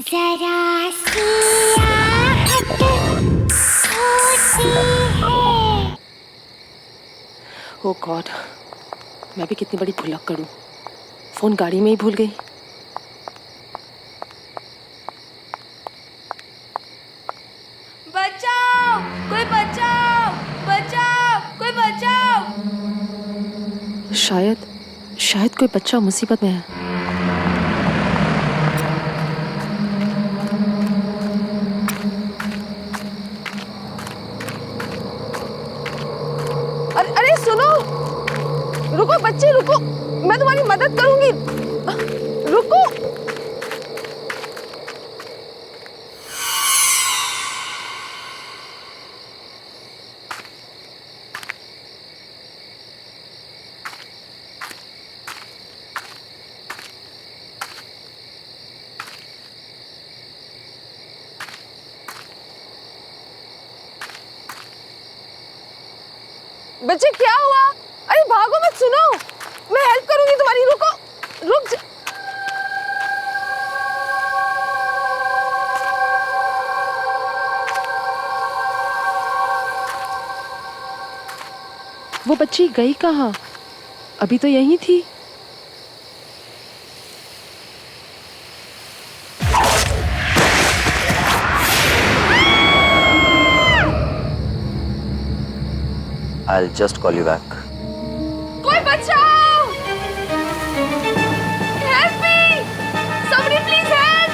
जरा सी आहट होती है। ओ गॉड, मैं भी कितनी बड़ी भुलक्कड़ हूँ, फोन गाड़ी में ही भूल गई। बचाओ, कोई बचाओ, बचाओ, कोई बचाओ। शायद कोई बच्चा मुसीबत में है। अरे सुनो, रुको बच्चे रुको, मैं तुम्हारी मदद करूंगी, रुको। बच्चे क्या हुआ? अरे भागो मत, सुनो, मैं हेल्प करूंगी तुम्हारी, रुको, रुक जा। वो बच्ची गई कहाँ? अभी तो यहीं थी। I'll just call you back. कोई बचाओ! Help me! Somebody please help!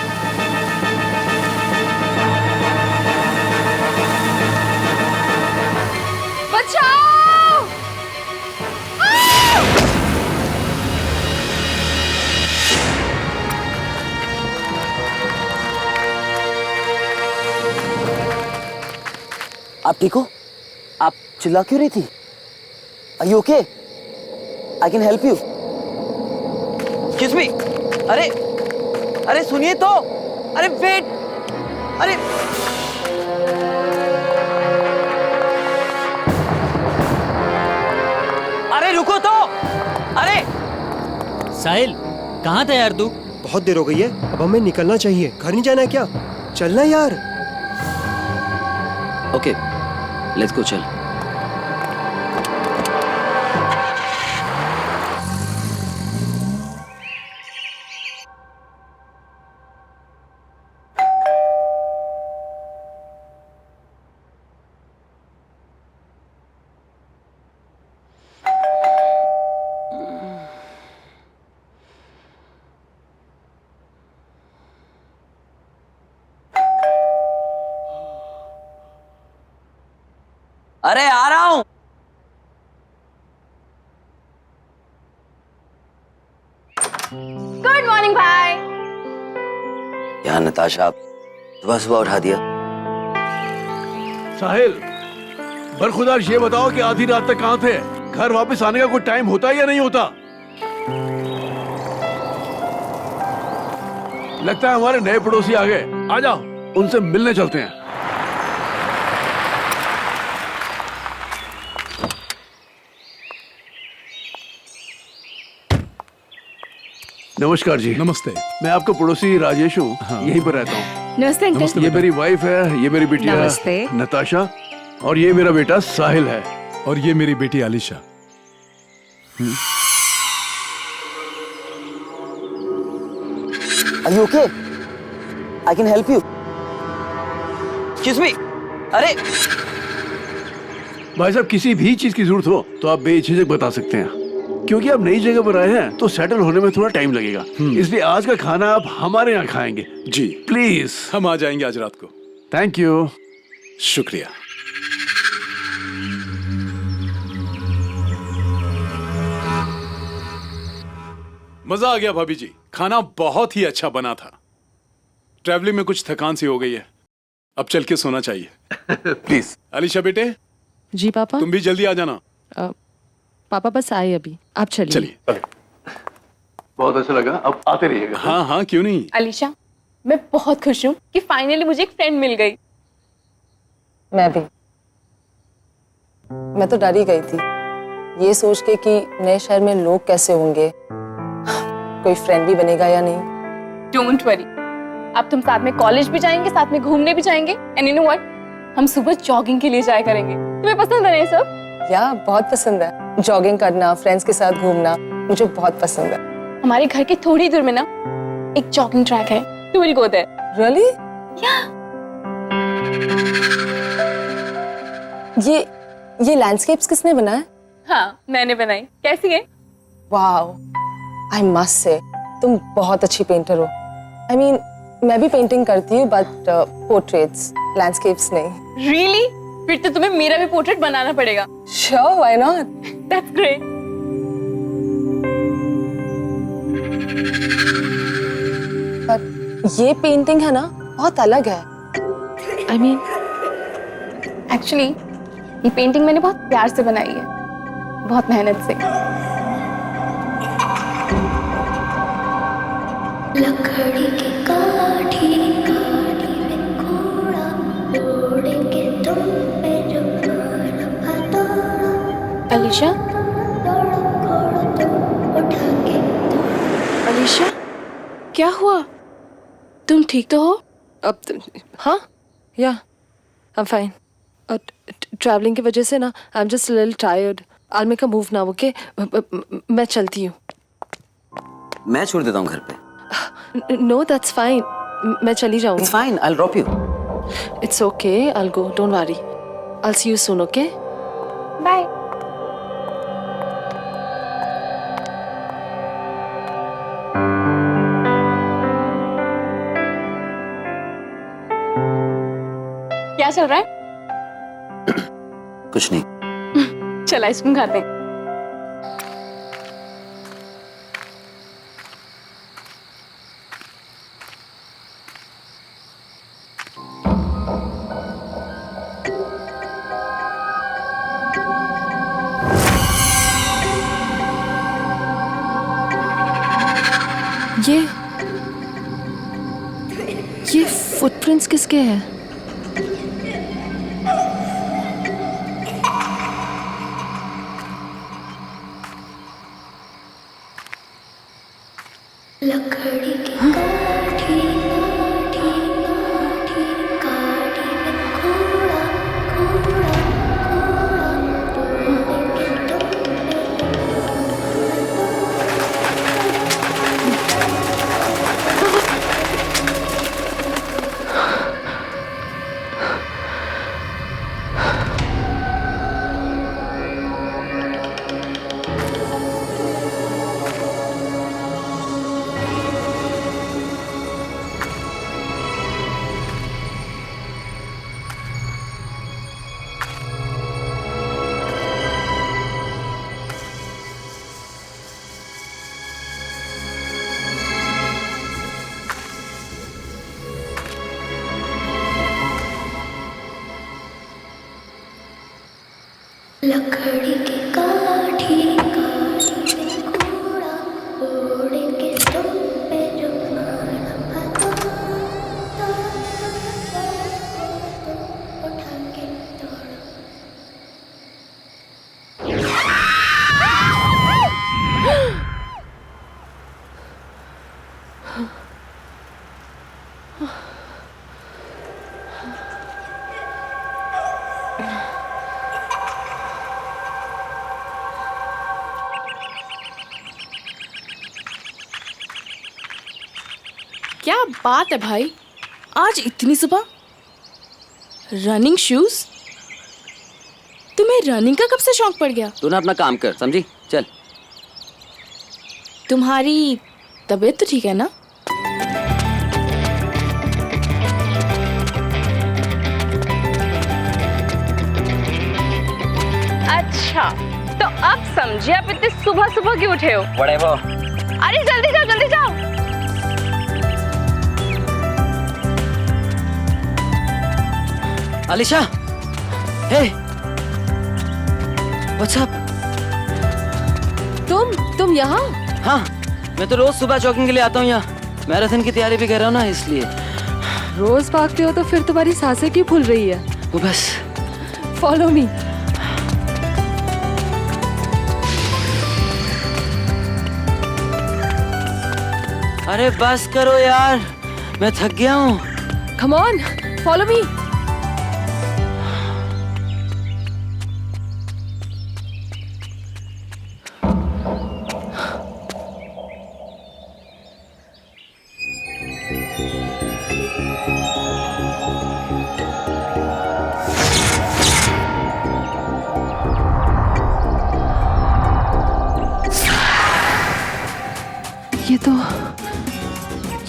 बचाओ! आप ठीक हो? आप चिल्ला क्यों रही थी? Are you okay? I can help you. Excuse me. अरे सुनिए तो, अरे वेट, अरे रुको तो, अरे साहिल, कहाँ था यार तू? बहुत देर हो गई है, अब हमें निकलना चाहिए। घर नहीं जाना है क्या? चलना यार। ओके, लेट्स गो, चल। अरे आ रहा हूं। गुड मॉर्निंग भाई। यार नताशा, आप सुबह उठा दिया। साहिल, बरखुदार ये बताओ कि आधी रात तक कहाँ थे? घर वापस आने का कोई टाइम होता या नहीं होता? लगता है हमारे नए पड़ोसी आ गए। आ जाओ, उनसे मिलने चलते हैं। नमस्कार जी। नमस्ते। मैं आपका पड़ोसी राजेश हूँ। हाँ। यहीं पर रहता हूँ। नमस्ते अंकल। ये मेरी वाइफ है, ये मेरी बिटिया नमस्ते। नताशा, और ये मेरा बेटा साहिल है। और ये मेरी बेटी Alisha. Are you okay? I can help you. Excuse me. अरे भाई साहब, किसी भी चीज की जरूरत हो तो आप बेझिझक बता सकते हैं, क्योंकि आप नई जगह पर आए हैं तो सेटल होने में थोड़ा टाइम लगेगा। इसलिए आज का खाना आप हमारे यहाँ खाएंगे। जी प्लीज। हम आ जाएंगे आज रात को। Thank you. शुक्रिया। मजा आ गया भाभी जी, खाना बहुत ही अच्छा बना था। ट्रैवलिंग में कुछ थकान सी हो गई है, अब चल के सोना चाहिए। प्लीज। आलिशा बेटे, जी पापा। तुम भी जल्दी आ जाना। पापा बस आए अभी, आप चलिए। चलिए। बहुत अच्छा लगा, अब आते रहिएगा। हाँ हाँ, क्यों नहीं। अलीशा, मैं बहुत खुश हूँ कि फाइनली मुझे एक फ्रेंड मिल गई। मैं भी। मैं तो डर ही गई थी, ये सोच के कि नए शहर में लोग कैसे होंगे, कोई फ्रेंड भी बनेगा या नहीं। डोंट वरी, अब तुम साथ में कॉलेज भी जाएंगे, साथ में घूमने भी जाएंगे, एंड यू नो व्हाट, हम सुबह जॉगिंग के लिए जाया करेंगे। तुम्हें पसंद है ना ये सब? या बहुत पसंद है, जॉगिंग करना, फ्रेंड्स के साथ घूमना मुझे बहुत पसंद है। हमारे घर के थोड़ी दूर में ना एक जॉगिंग ट्रैक है, you will go there. Really? ये लैंडस्केप्स किसने बनाया? हाँ, मैंने बनाई। कैसी है? वाओ, आई मस्ट से तुम बहुत अच्छी पेंटर हो। आई मीन मैं भी पेंटिंग करती हूँ, बट पोर्ट्रेट्स, लैंडस्केप्स नहीं। रियली? फिर तो तुम्हें मेरा भी पोर्ट्रेट बनाना पड़ेगा। Sure, why not? That's great. But ये पेंटिंग है ना, बहुत अलग है। आई मीन एक्चुअली ये पेंटिंग मैंने बहुत प्यार से बनाई है, बहुत मेहनत से। लकड़ी की काठी काठी में घोड़ा दौड़ेंगे तुम पे जमाना हथौड़ा। अलीशा, दौड़ो घोड़ा तुम उठा के अलीशा, क्या हुआ? तुम ठीक तो हो? अब हाँ, या आई एम फाइन। ट्रैवलिंग की वजह से ना I am just little tired. I make a move now, okay? मैं चलती हूँ। मैं छोड़ देता हूँ घर पे। नो दैट्स फाइन, मैं चली जाऊंगी। It's fine, I will drop you. It's okay, I will go, don't worry. I will see you soon, okay? Bye. क्या चल रहा है? कुछ नहीं। चल आइसक्रीम खाते हैं। ये फुटप्रिंट्स किसके हैं? लकड़ी की काठी काठी काठी काठी में घोड़ा घोड़ा घोड़ा दौड़ेंगे तुम लकड़ी की काठी काठी में घोड़ा दौड़ेंगे तुम पे जमाना हथौड़ा उठा के दौड़ो। क्या बात है भाई, आज इतनी सुबह रनिंग शूज? तुम्हें रनिंग का कब से शौक पड़ गया? तू ना अपना काम कर, समझी? चल। तुम्हारी तबीयत तो ठीक है ना? अच्छा, तो अब समझिए आप इतने सुबह सुबह क्यों उठे हो? Whatever. अरे जल्दी जाओ, जल्दी जाओ। Alisha, hey, what's up? तुम यहाँ? हाँ, मैं तो रोज सुबह जॉगिंग के लिए आता हूँ यहाँ। मैराथन की तैयारी भी कर रहा हूँ ना, इसलिए। रोज भागते हो तो फिर तुम्हारी सांसें क्यों फूल रही है? वो बस। Follow me. अरे बस करो यार, मैं थक गया हूँ। Come on, follow me.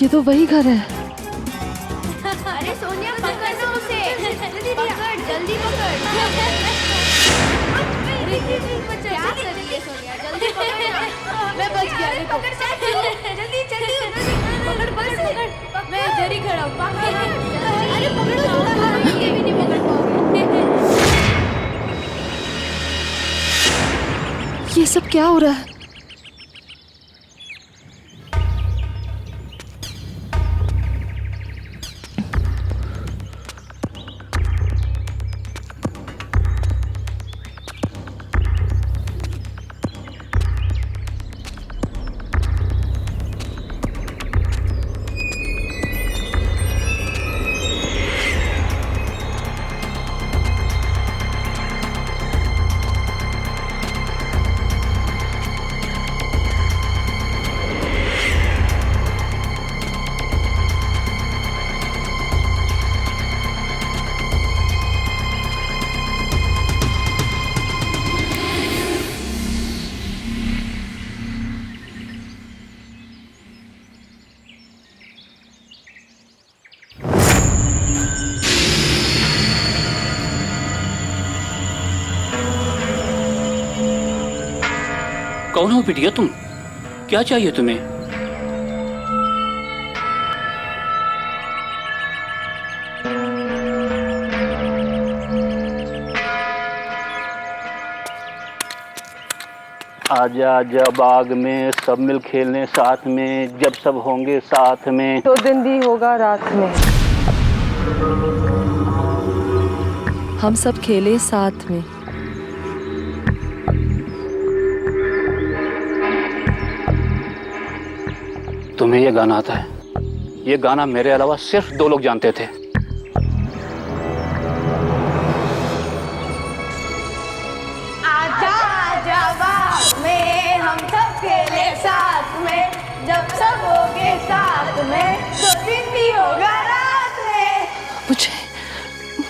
ये तो वही घर है। अरे सोनिया पकड़ ना उसे, पकड़ जल्दी पकड़। क्या कर रही है सोनिया, जल्दी पकड़ ना। मैं बच गया, देखो जल्दी जल्दी पकड़ पकड़ पकड़। मैं इधर ही खड़ा हूँ, अरे पकड़ो, ये भी नहीं पकड़ पाओगे। ये सब क्या हो रहा है? कौन हो बिटिया तुम? क्या चाहिए तुम्हें? आजा आजा बाग में सब मिल खेलने साथ में, जब सब होंगे साथ में। तो दिन भी होगा रात में। हम सब खेले साथ में। तुम्हें ये गाना आता है? ये गाना मेरे अलावा सिर्फ 2 लोग जानते थे। आजा आजा बाग में हम सब खेले साथ में, जब सब होंगे साथ में, तो दिन भी होगा रात में।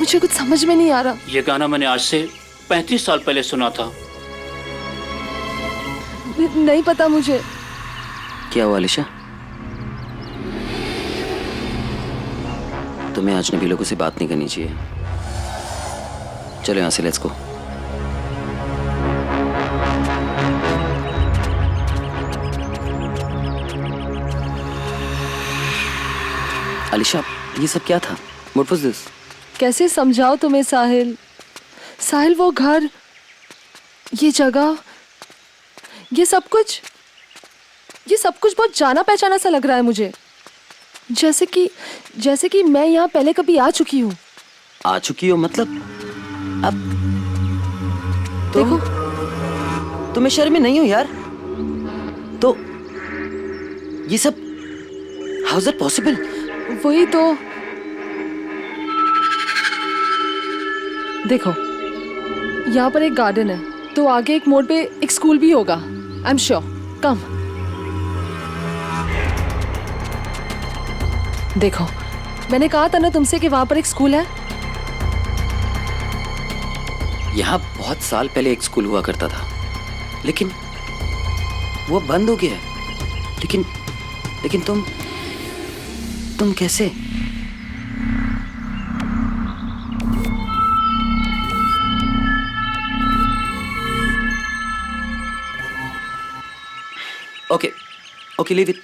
मुझे कुछ समझ में नहीं आ रहा। ये गाना मैंने आज से 35 साल पहले सुना था। नहीं पता मुझे। क्या हुआ अलीशा? तुम्हें अजनबी लोगों से बात नहीं करनी चाहिए। चलो यहाँ से, लेट्स गो। अलीशा, ये सब क्या था? What was this? कैसे समझाओ तुम्हें साहिल? साहिल, वो घर, ये जगह, ये सब कुछ बहुत जाना पहचाना सा लग रहा है मुझे। जैसे कि मैं यहाँ पहले कभी आ चुकी हूँ। आ चुकी हो मतलब? अब देखो, तुम्हें शर्म नहीं हो यार? तो ये सब हाउ इज इट पॉसिबल? वही तो। देखो, यहाँ पर एक गार्डन है, तो आगे एक मोड़ पे एक स्कूल भी होगा। I am sure. कम देखो, मैंने कहा था ना तुमसे कि वहां पर एक स्कूल है। यहाँ बहुत साल पहले एक स्कूल हुआ करता था, लेकिन वो बंद हो गया है। लेकिन तुम कैसे? Okay leave it.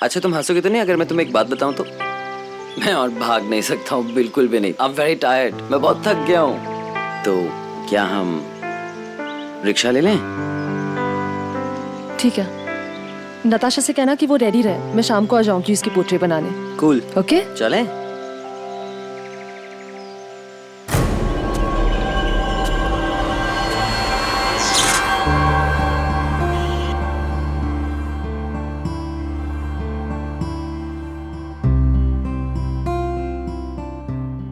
अच्छा, तुम हंसोगे तो नहीं अगर मैं तुम्हें एक बात बताऊं तो? मैं और भाग नहीं सकता हूँ, बिल्कुल भी नहीं। आई एम वेरी टायर्ड, मैं बहुत थक गया हूँ। तो क्या हम रिक्शा ले लें? ठीक है, नताशा से कहना कि वो रेडी रहे, मैं शाम को आ जाऊंगी उसकी पोर्ट्रेट बनाने। कूल। ओके, चलें?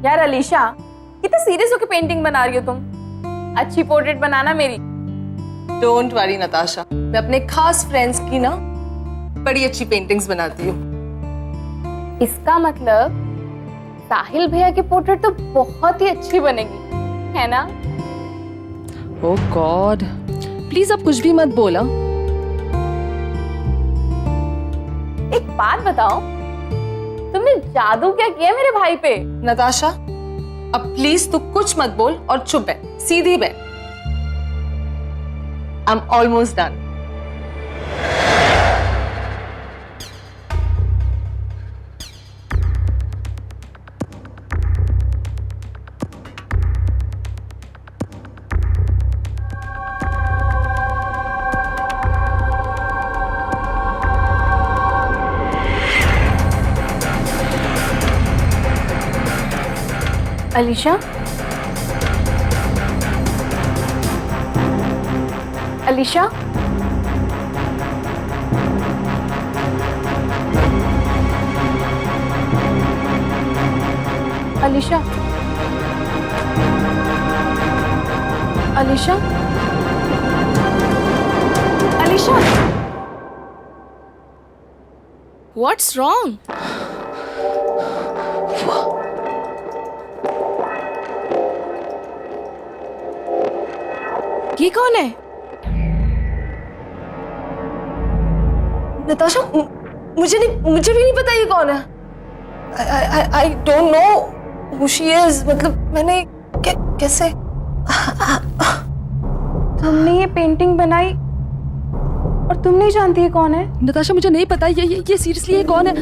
यार अलीशा, कितना सीरियस होकर पेंटिंग बना रही हो तुम? अच्छी पोर्ट्रेट बनाना मेरी। डोंट वरी नताशा, मैं अपने खास फ्रेंड्स की ना बड़ी अच्छी पेंटिंग्स बनाती हूँ। इसका मतलब साहिल भैया की पोर्ट्रेट तो बहुत ही अच्छी बनेगी, है ना? ओह गॉड, प्लीज अब कुछ भी मत बोला। एक बात बताओ, तुमने जादू क्या किया मेरे भाई पे? नताशा, अब प्लीज तू कुछ मत बोल और चुप बैठ, सीधी बैठ। I am almost done. Alisha, Alisha, Alisha, Alisha, Alisha, What's wrong? ये कौन है? नताशा, मुझे भी नहीं पता ये कौन है। I don't know who she is। मतलब मैंने कैसे? तुमने ये पेंटिंग बनाई और तुम नहीं जानती ये कौन है? नताशा, मुझे नहीं पता ये सीरियसली ये कौन है?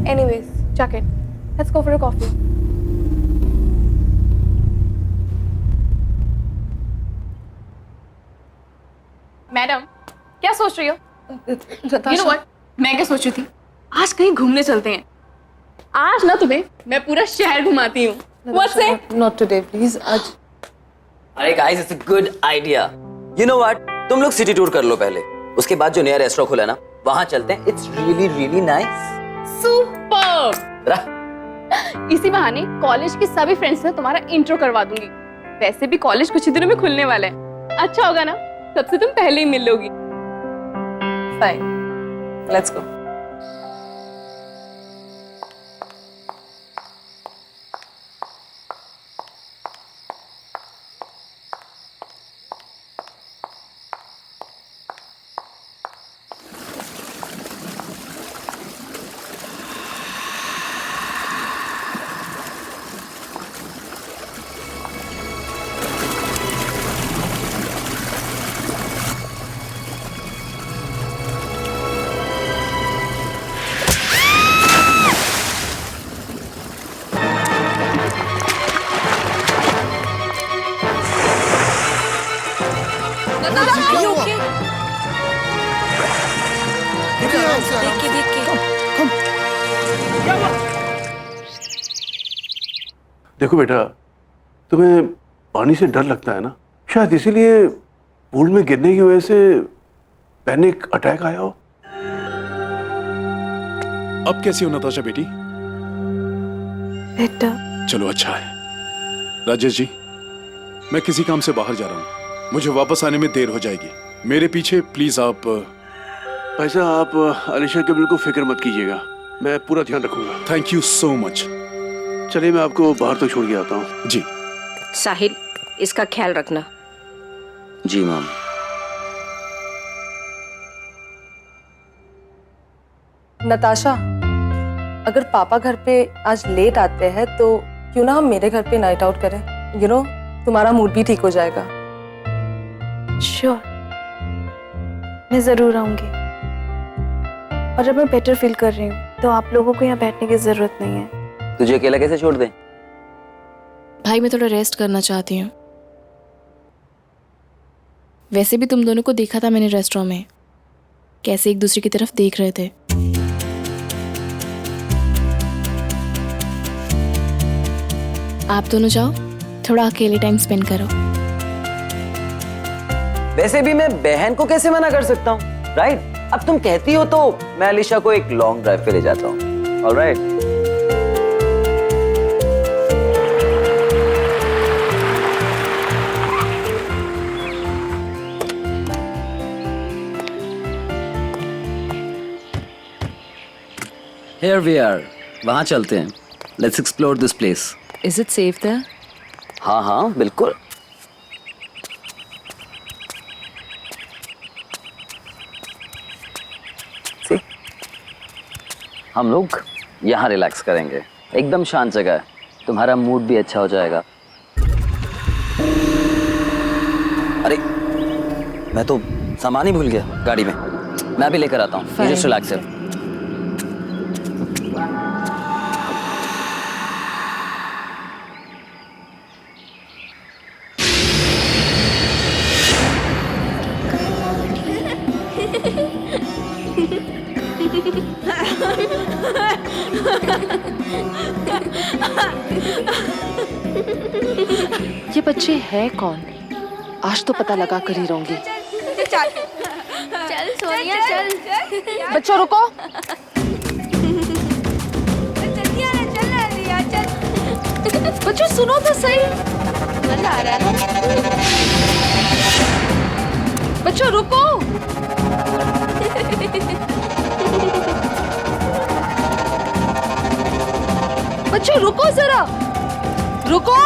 Anyways, chuck it. Let's go for a coffee. Madam, क्या सोच रही हो? You know what? मैं क्या सोच रही थी? आज कहीं घूमने चलते हैं। आज ना तुम्हें मैं पूरा शहर घुमाती हूँ। What's it? Not today, please। आज। अरे guys, it's a good idea. You know what, तुम लोग सिटी टूर कर लो पहले, उसके बाद जो नया रेस्टोरेंट खुला ना, वहां चलते हैं। It's really really nice. Super. इसी बहाने कॉलेज के सभी फ्रेंड्स से तुम्हारा इंट्रो करवा दूंगी। वैसे भी कॉलेज कुछ ही दिनों में खुलने वाला है। अच्छा होगा ना, सबसे तुम पहले ही मिल लोगी। Fine, let's go. देखो बेटा, तुम्हें पानी से डर लगता है ना, शायद इसीलिए पूल में गिरने की वजह से पैनिक अटैक आया हो। अब कैसी हो नताशा बेटी? बेटा। चलो अच्छा है। राजेश जी, मैं किसी काम से बाहर जा रहा हूँ, मुझे वापस आने में देर हो जाएगी। मेरे पीछे प्लीज आप। पैसा आप अलीशा के बिल्कुल फिक्र मत कीजिएगा, मैं पूरा ध्यान रखूंगा। Thank you so much. चलिए मैं आपको बाहर तक छोड़ के आता हूँ। जी। साहिल, इसका ख्याल रखना। जी मैम। नताशा, अगर पापा घर पे आज लेट आते हैं तो क्यों ना हम मेरे घर पे नाइट आउट करें? यू नो, तुम्हारा मूड भी ठीक हो जाएगा। श्योर, मैं जरूर आऊंगी। और अब मैं बेटर फील कर रही हूँ तो आप लोगों को यहाँ बैठने की जरूरत नहीं है। तुझे अकेला कैसे छोड़ दें? भाई, मैं थोड़ा रेस्ट करना चाहती हूँ। वैसे भी तुम दोनों को देखा था मैंने रेस्टोरेंट में, कैसे एक दूसरे की तरफ देख रहे थे। आप दोनों जाओ, थोड़ा अकेले टाइम स्पेंड करो। वैसे भी मैं बहन को कैसे मना कर सकता हूँ, राइट? अब तुम कहती हो तो मैं अलीशा को एक लॉन्ग ड्राइव पे ले जाता हूँ। ऑलराइट। Here we are. वहाँ चलते हैं। Let's explore this place. Is it safe there? हाँ हाँ बिल्कुल। See? हम लोग यहाँ रिलैक्स करेंगे। एकदम शांत जगह है, तुम्हारा मूड भी अच्छा हो जाएगा। अरे मैं तो सामान ही भूल गया गाड़ी में। मैं भी लेकर आता हूँ। जस्ट रिलैक्स है। ये बच्चे हैं कौन? आज तो पता लगा कर ही रहूंगी। चल सोनिया चल। बच्चों रुको। जल्दी आना, चल ना रिया चल। बच्चों सुनो तो सही। मजा आ रहा है। बच्चों रुको। बच्चों रुको जरा, रुको।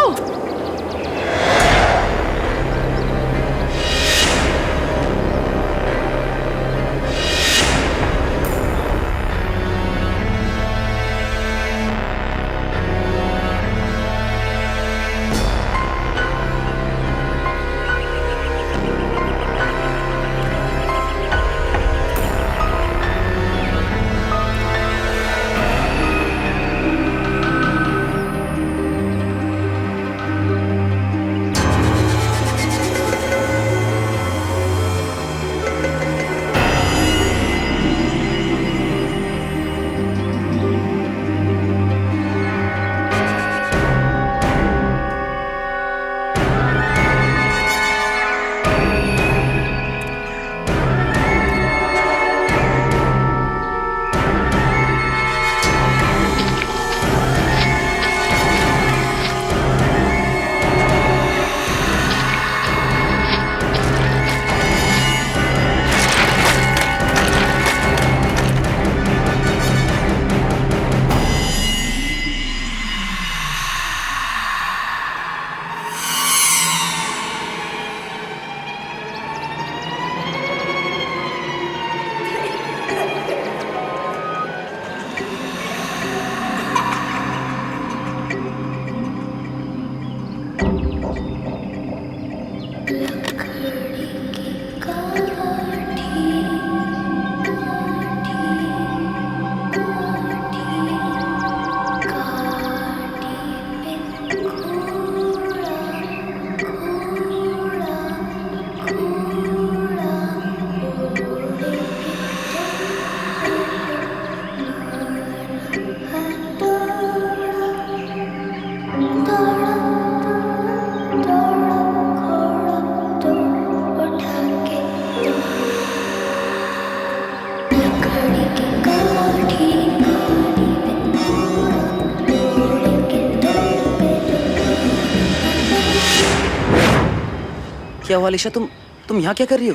क्या हुआ अलीशा? तुम यहाँ क्या कर रही हो?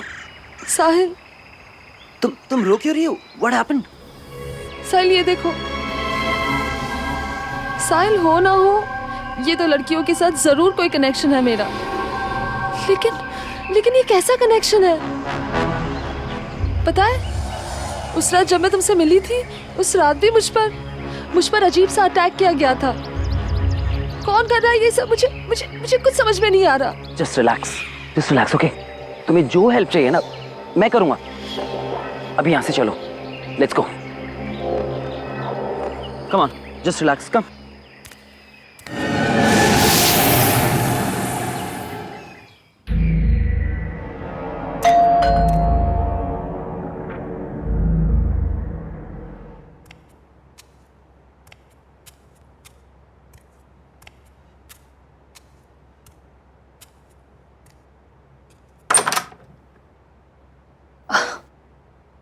साहिल, तुम रो क्यों रही हो? What happened? साहिल ये देखो। साहिल हो ना हो, ये तो लड़कियों के साथ जरूर कोई कनेक्शन है मेरा। लेकिन ये कैसा कनेक्शन है? पता है, उस रात जब मैं तुमसे मिली थी, उस रात भी मुझ पर अजीब सा अटैक किया गया था। कौन कर रहा है ये सब? मुझे कुछ समझ में नहीं आ रहा। Just relax, okay? तुम्हें जो हेल्प चाहिए ना, मैं करूंगा। अभी यहाँ से चलो, let's go. Come on, just relax, come.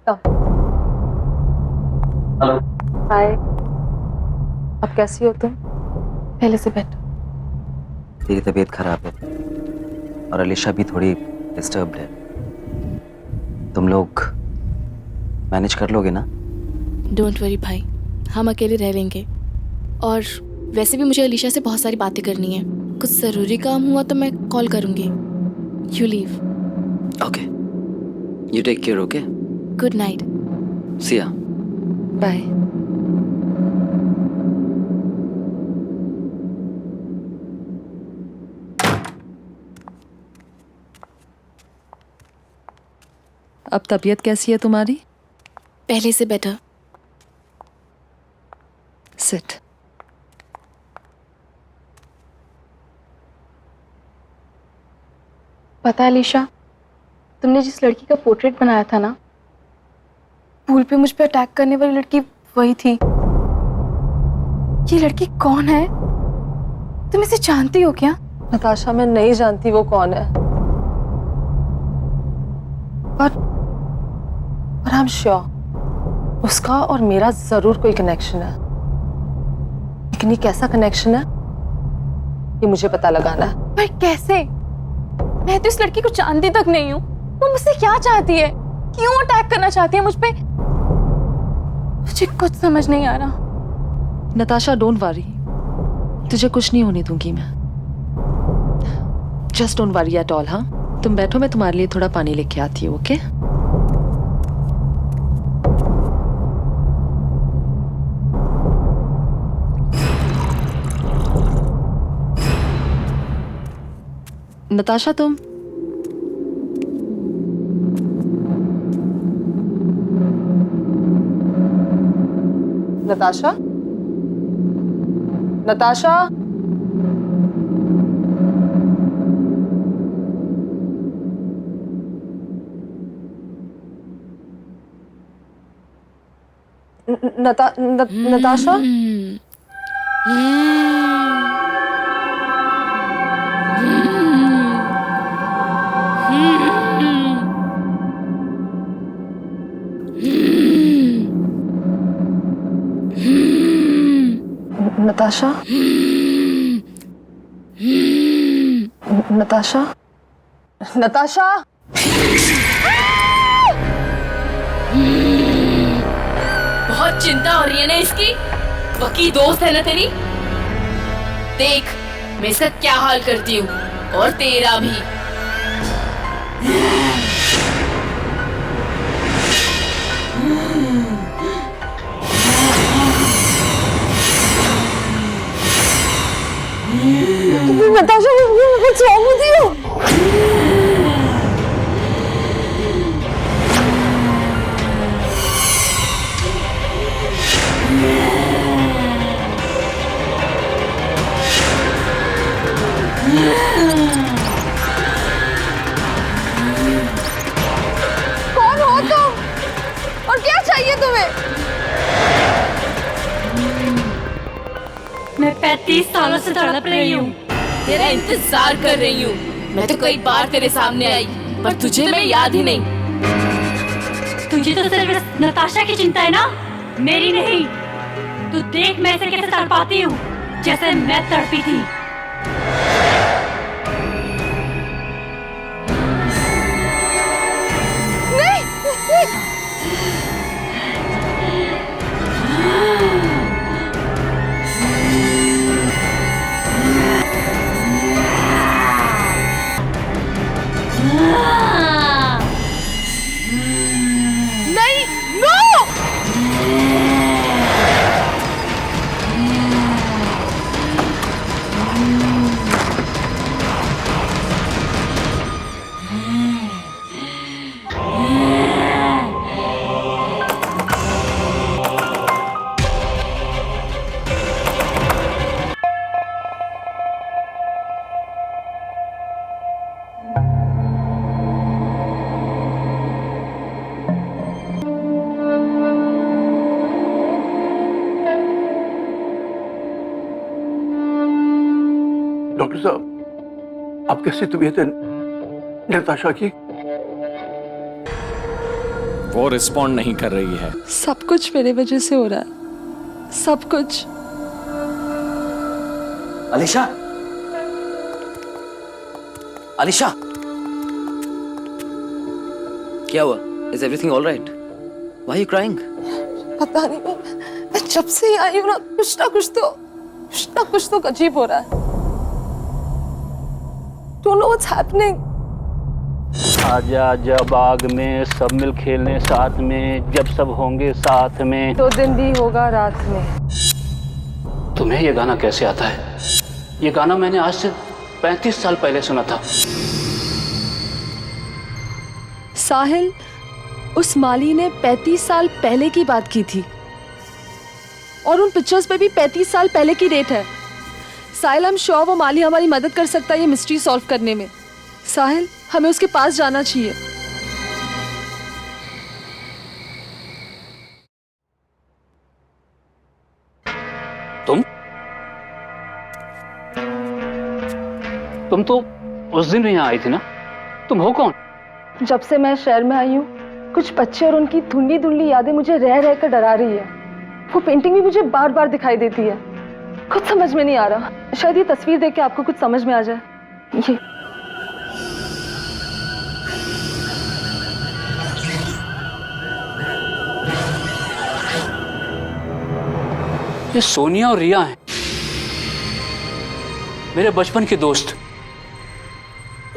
Hello. Hi. अब कैसी हो तुम? पहले से बेटर। तेरी तबीयत खराब है और अलीशा भी थोड़ी डिस्टर्ब्ड है। तुम लोग मैनेज कर लोगे ना? डोंट वरी भाई, हम अकेले रह लेंगे। और वैसे भी मुझे अलीशा से बहुत सारी बातें करनी है। कुछ ज़रूरी काम हुआ तो मैं कॉल करूँगी। You leave. Okay, you take care. Okay, good night. See ya. Bye. अब तबीयत कैसी है तुम्हारी? पहले से बेटर। सिट। पता है अलीशा, तुमने जिस लड़की का पोर्ट्रेट बनाया था ना, पूल पे मुझ पे अटैक करने वाली लड़की वही थी। ये लड़की कौन है? तुम इसे जानती हो क्या? नताशा, मैं नहीं जानती वो कौन है, पर आई एम श्योर उसका और मेरा जरूर कोई कनेक्शन है। लेकिन ये कैसा कनेक्शन है, ये मुझे पता लगाना है। पर कैसे? मैं तो इस लड़की को जानती तक नहीं हूँ। वो मुझसे क्या चाहती है? क्यों अटैक करना चाहती है मुझ पे? मुझे कुछ समझ नहीं आ रहा। नताशा, डोंट वरी, तुझे कुछ नहीं होने दूंगी मैं। Just don't worry at all. हाँ, तुम बैठो, मैं तुम्हारे लिए थोड़ा पानी लेके आती हूँ। ओके? नताशा, तुम नताशा, नताशा, नताशा, नताशा, नताशा, नताशा, बहुत चिंता हो रही है ना इसकी? पक्की दोस्त है ना तेरी? देख मैं इसका क्या हाल करती हूँ, और तेरा भी। Natasha, what's wrong with you? कौन हो तुम और क्या चाहिए तुम्हें? मैं 35 सालों से तड़प रही हूँ। तेरा इंतजार कर रही हूँ। मैं तो कई बार तेरे सामने आई, पर तुझे मैं याद ही नहीं। तुझे तो सिर्फ नताशा की चिंता है ना, मेरी नहीं। तू देख मैं इसे कैसे तड़पाती हूँ, जैसे मैं तड़पी थी। नहीं, नो! डॉक्टर साहब, आप कैसी तबीयत है नताशा की? वो रिस्पॉन्ड नहीं कर रही है। सब कुछ मेरे वजह से हो रहा है, सब कुछ। अलीशा, अलीशा, क्या हुआ? Is everything all right? Why are you crying? पता नहीं, मैं जब से ही आई हूँ ना, कुछ तो अजीब हो रहा है। Don't know what's happening. आजा आजा बाग में सब मिल खेलने साथ में, जब सब होंगे साथ में। 2 दिन भी होगा रात में। तुम्हें ये गाना कैसे आता है? ये गाना मैंने आज से 35 साल पहले सुना था। साहिल, उस माली ने 35 साल पहले की बात की थी और उन पिक्चर्स पे भी 35 साल पहले की डेट है। साहिल, हम श्योर वो माली हमारी मदद कर सकता है ये मिस्ट्री सॉल्व करने में। साहिल, हमें उसके पास जाना चाहिए। तुम तो उस दिन यहाँ आई थी ना? तुम हो कौन? जब से मैं शहर में आई हूँ, कुछ बच्चे और उनकी धुंधली यादें मुझे रह रह कर डरा रही है। वो पेंटिंग भी मुझे बार बार दिखाई देती है। कुछ समझ में नहीं आ रहा। शायद ये तस्वीर देख के आपको कुछ समझ में आ जाए। ये सोनिया और रिया हैं, मेरे बचपन के दोस्त।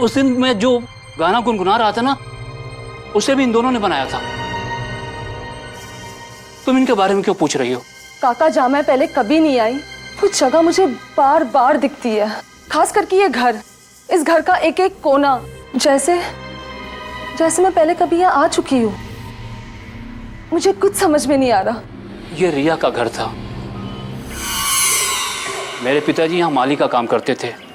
उस दिन मैं जो गाना गुनगुना रहा था ना, उसे भी इन दोनों ने बनाया था। तुम इनके बारे में क्यों पूछ रही हो? काका जहाँ मैं पहले कभी नहीं आई, वो जगह मुझे बार बार दिखती है। खास करके ये घर, इस घर का एक एक कोना, जैसे मैं पहले कभी यहाँ आ चुकी हूँ। मुझे कुछ समझ में नहीं आ रहा। ये रिया का घर था। मेरे पिताजी यहाँ माली का काम करते थे।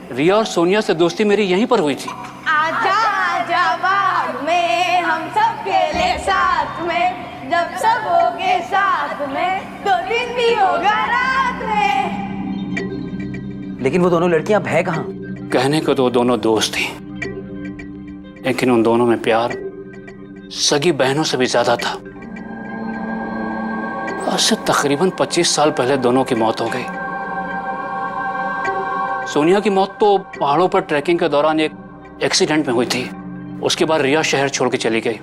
रिया और सोनिया से दोस्ती मेरी यहीं पर हुई थी। आजा आजा बाग में हम सब खेले साथ में, जब सब होगे साथ में, 2 दिन भी होगा रात में। लेकिन वो दोनों लड़कियां अब है कहाँ? कहने को तो वो दोनों दोस्त थी, लेकिन उन दोनों में प्यार सगी बहनों से भी ज्यादा था। आज से तकरीबन 25 साल पहले दोनों की मौत हो गई। सोनिया की मौत तो पहाड़ों पर ट्रैकिंग के दौरान एक एक्सीडेंट में हुई थी। उसके बाद रिया शहर छोड़ के चली गई।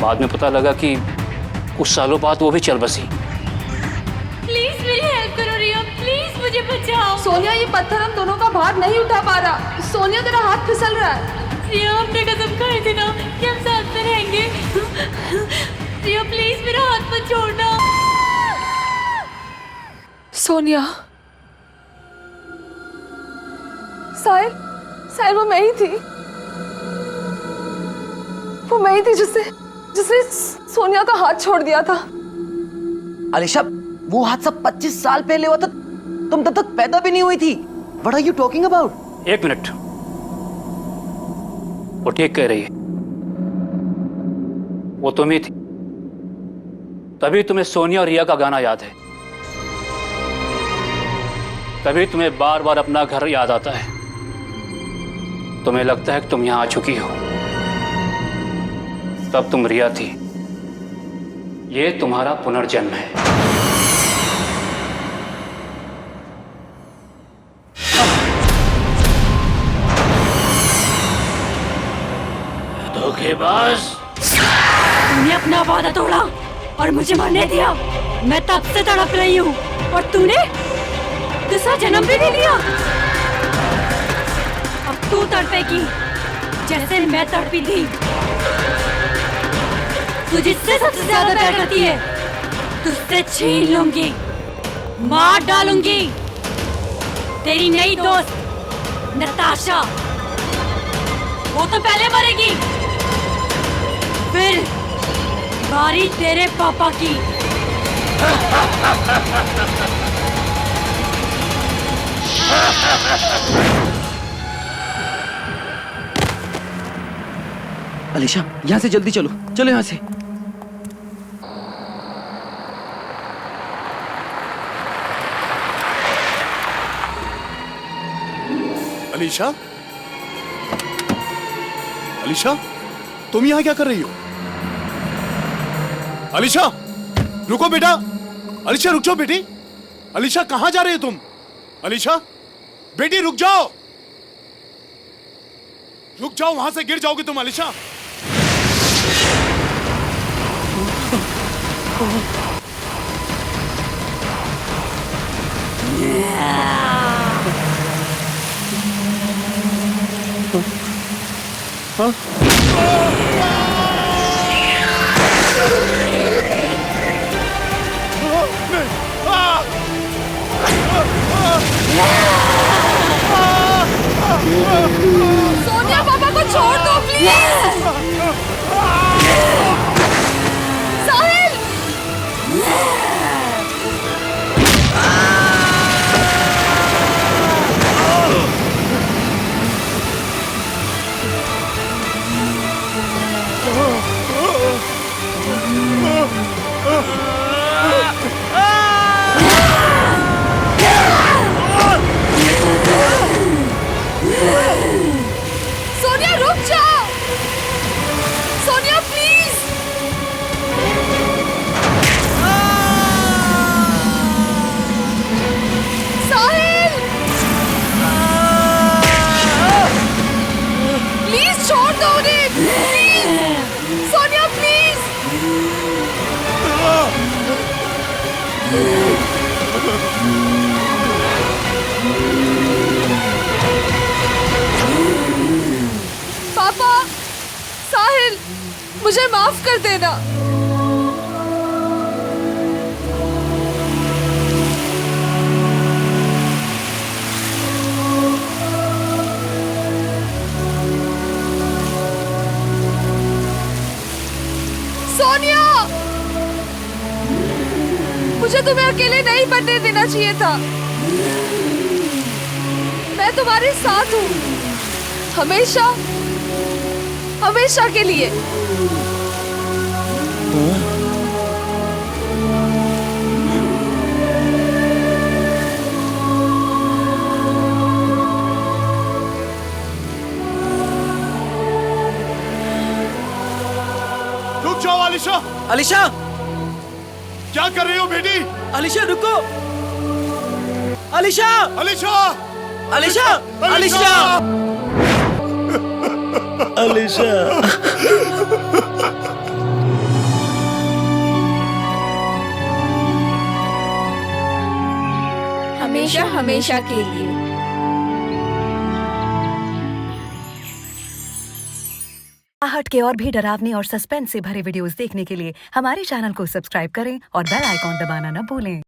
बाद में पता लगा कि कुछ सालों बाद वो भी चल बसी। प्लीज मेरी हेल्प करो रिया, प्लीज मुझे बचाओ। सोनिया, ये पत्थर हम दोनों का भार नहीं उठा पा रहा। सोनिया, तेरा हाथ फिसल रहा है। रिया, हमने कसम खाई थी ना कि हम साथ में रहेंगे। रिया प्लीज मेरा हाथ मत छोड़ना। सोनिया, साहिल, वो मैं ही थी। वो मैं ही थी जिसने सोनिया का हाथ छोड़ दिया था। अलीशा, वो हादसा 25 साल पहले हुआ था। तुम तब तक पैदा भी नहीं हुई थी। What are you talking about? 1 minute, वो ठीक कह रही है। वो तुम ही थी, तभी तुम्हें सोनिया और रिया का गाना याद है। तभी तुम्हें बार बार अपना घर याद आता है। तुम्हें लगता है कि तुम यहां आ चुकी हो। तब तुम रिया थी। ये तुम्हारा पुनर्जन्म है। धोखेबाज, तूने अपना वादा तोड़ा और मुझे मरने दिया। मैं तब से तड़प रही हूँ और तूने दूसरा जन्म भी दे दिया। अब तू तड़पेगी जैसे मैं तड़पी थी। तू जिससे सबसे ज्यादा प्यार करती है, तुझसे छीन लूंगी, मार डालूंगी। तेरी नई दोस्त नताशा, वो तो पहले मरेगी, फिर बारी तेरे पापा की। अलीशा, यहाँ से जल्दी चलो, चलो यहाँ से। अलीशा, अलीशा, तुम यहाँ क्या कर रही हो? अलीशा, रुको बेटा। अलीशा, रुक जाओ बेटी। अलीशा कहां जा रही हो तुम? अलीशा बेटी रुक जाओ, रुक जाओ, वहां से गिर जाओगी तुम अलीशा। सोनिया पापा को छोड़ दो प्लीज। साहिल सोनिया रुक जाओ, सोनिया प्लीज। साहिल प्लीज छोड़ दो उन्हें, प्लीज सोनिया प्लीज। पापा, साहिल मुझे माफ कर देना। सोनिया, मुझे तुम्हें अकेले नहीं बनने देना चाहिए था। मैं तुम्हारे साथ हूँ, हमेशा हमेशा के लिए। रुक जाओ अलीशा। अलीशा, क्या कर रही हो बेटी? अलीशा रुको। अलीशा, अलीशा, अलीशा, अलीशा, अलीशा। हमेशा हमेशा के लिए। आहट के और भी डरावने और सस्पेंस से भरे वीडियोस देखने के लिए हमारे चैनल को सब्सक्राइब करें और बेल आइकॉन दबाना न भूलें।